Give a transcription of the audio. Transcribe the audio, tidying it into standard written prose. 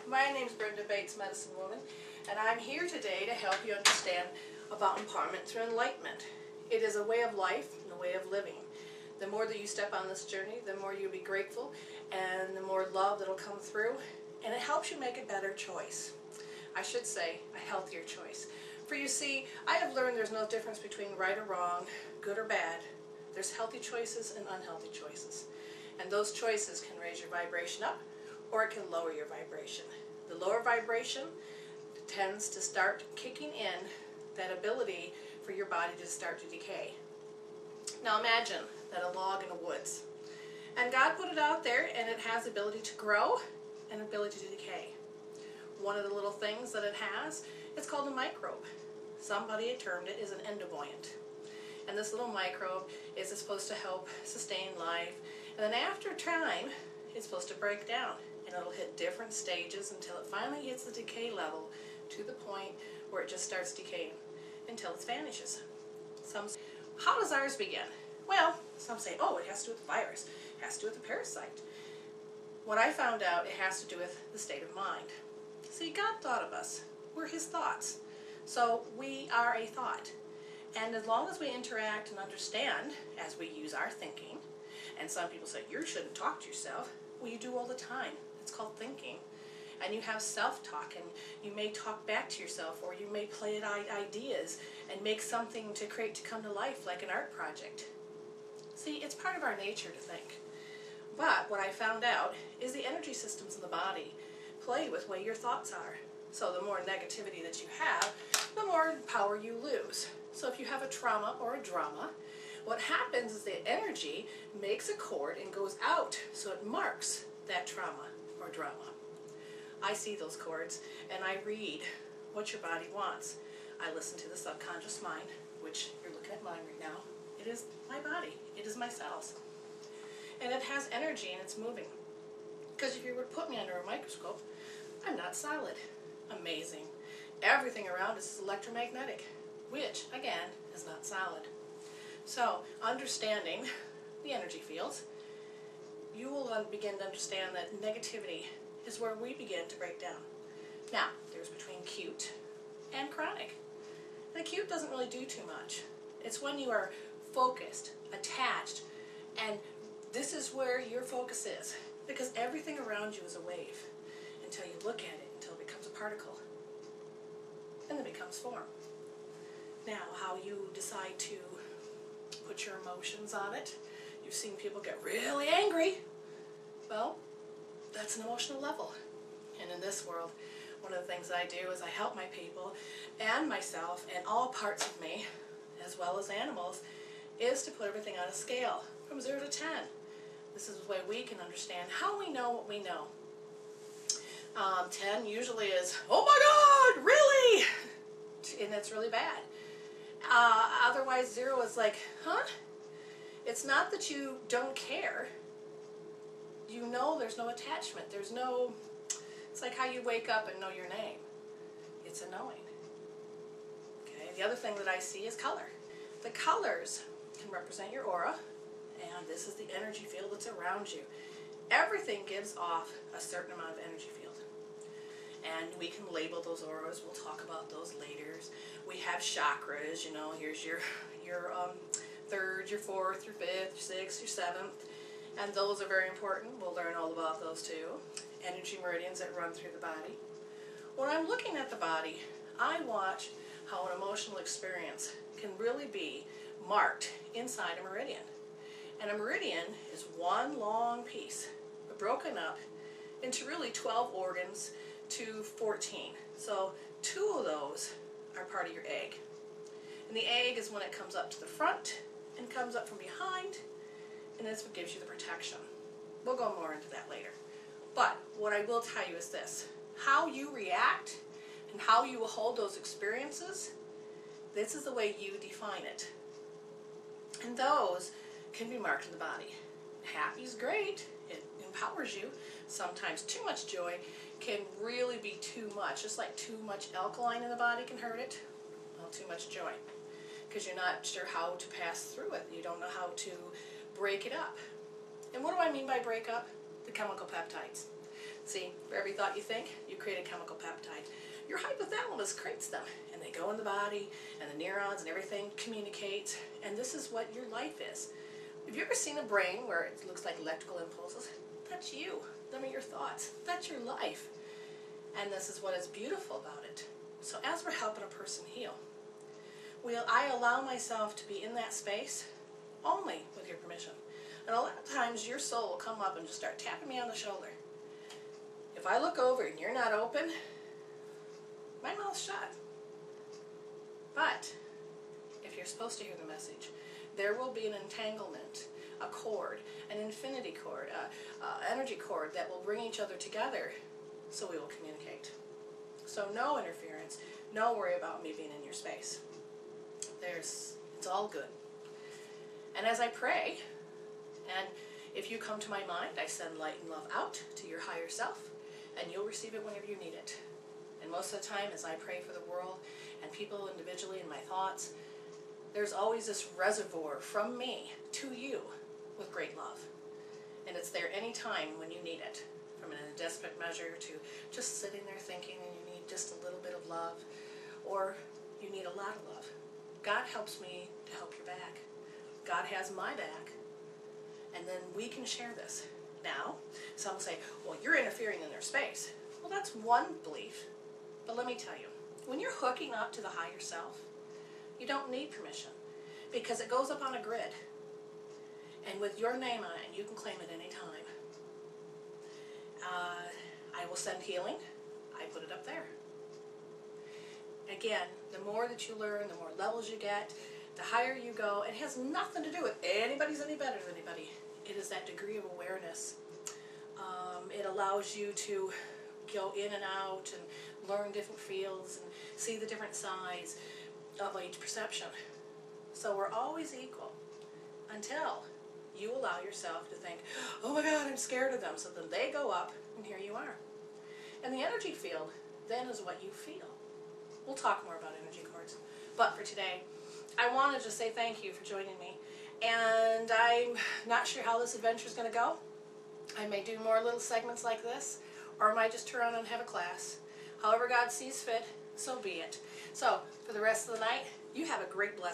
My name's Brenda Bates, Medicine Woman, and I'm here today to help you understand about empowerment through enlightenment. It is a way of life and a way of living. The more that you step on this journey, the more you'll be grateful and the more love that'll come through, and it helps you make a better choice. I should say a healthier choice. For you see, I have learned there's no difference between right or wrong, good or bad. There's healthy choices and unhealthy choices. And those choices can raise your vibration up or it can lower your vibration. The lower vibration tends to start kicking in that ability for your body to start to decay. Now imagine that a log in the woods. And God put it out there and it has the ability to grow and ability to decay. One of the little things that it has, it's called a microbe. Somebody had termed it as an endobuoyant. And this little microbe is supposed to help sustain life. And then after time, it's supposed to break down. And it'll hit different stages until it finally hits the decay level to the point where it just starts decaying until it vanishes. How does ours begin? Well, some say, oh, it has to do with the virus. It has to do with the parasite. What I found out, it has to do with the state of mind. See, God thought of us. We're His thoughts. So we are a thought. And as long as we interact and understand as we use our thinking, and some people say, you shouldn't talk to yourself. Well, you do all the time. It's called thinking. And you have self-talk, and you may talk back to yourself, or you may play ideas and make something to create to come to life, like an art project. See, it's part of our nature to think. But what I found out is the energy systems in the body play with the way your thoughts are. So the more negativity that you have, the more power you lose. So if you have a trauma or a drama, what happens is the energy makes a cord and goes out, so it marks that trauma or drama. I see those cords and I read what your body wants. I listen to the subconscious mind, which you're looking at mine right now. It is my body. It is my cells. And it has energy and it's moving. Because if you were to put me under a microscope, I'm not solid. Amazing. Everything around us is electromagnetic, which, again, is not solid. So, understanding the energy fields, you will begin to understand that negativity is where we begin to break down. Now, there's between acute and chronic. And acute doesn't really do too much. It's when you are focused, attached, and this is where your focus is. Because everything around you is a wave until you look at it, until it becomes a particle. And then it becomes form. Now, how you decide to put your emotions on it. You've seen people get really angry. Well, that's an emotional level. And in this world, one of the things I do is I help my people and myself and all parts of me, as well as animals, is to put everything on a scale from 0 to 10. This is the way we can understand how we know what we know. 10 usually is, oh my God, really? And it's really bad. Otherwise 0 is like, huh? It's not that you don't care. You know there's no attachment. There's no, it's like how you wake up and know your name. It's a knowing. Okay. The other thing that I see is color. The colors can represent your aura, and this is the energy field that's around you. Everything gives off a certain amount of energy field. And we can label those auras. We'll talk about those later. We have chakras, you know, here's your third, your fourth, your fifth, your sixth, your seventh. And those are very important. We'll learn all about those too. Energy meridians that run through the body. When I'm looking at the body, I watch how an emotional experience can really be marked inside a meridian. And a meridian is one long piece, broken up into really 12 organs to 14. So 2 of those are part of your egg. And the egg is when it comes up to the front and comes up from behind, and that's what gives you the protection. We'll go more into that later. But what I will tell you is this. How you react and how you will hold those experiences, this is the way you define it. And those can be marked in the body. Happy is great. It empowers you. Sometimes too much joy can really be too much. Just like too much alkaline in the body can hurt it. Well, too much joy. Because you're not sure how to pass through it. You don't know how to break it up. And what do I mean by break up? The chemical peptides. See, for every thought you think, you create a chemical peptide. Your hypothalamus creates them, and they go in the body, and the neurons and everything communicate, and this is what your life is. Have you ever seen a brain where it looks like electrical impulses? That's you. Them are your thoughts. That's your life. And this is what is beautiful about it. So as we're helping a person heal, I allow myself to be in that space only with your permission. And a lot of times your soul will come up and just start tapping me on the shoulder. If I look over and you're not open, my mouth's shut. But if you're supposed to hear the message, there will be an entanglement, a cord, an infinity cord, energy cord that will bring each other together so we will communicate. So no interference, no worry about me being in your space. It's all good. And as I pray, and if you come to my mind, I send light and love out to your higher self, and you'll receive it whenever you need it. And most of the time, as I pray for the world and people individually in my thoughts, there's always this reservoir from me to you with great love. And it's there anytime when you need it, from in a desperate measure to just sitting there thinking and you need just a little bit of love, or you need a lot of love. God helps me to help your back. God has my back, and then we can share this. Now, some say, well, you're interfering in their space. Well, that's one belief, but let me tell you, when you're hooking up to the higher self, you don't need permission, because it goes up on a grid, and with your name on it, you can claim it any time. I will send healing. I put it up there. Again, the more that you learn, the more levels you get, the higher you go. It has nothing to do with anybody's any better than anybody. It is that degree of awareness. It allows you to go in and out and learn different fields and see the different sides of each perception. So we're always equal until you allow yourself to think, oh my God, I'm scared of them. So then they go up, and here you are. And the energy field then is what you feel. We'll talk more about energy cords. But for today, I wanted to say thank you for joining me. And I'm not sure how this adventure is going to go. I may do more little segments like this, or I might just turn around and have a class. However God sees fit, so be it. So, for the rest of the night, you have a great blessing.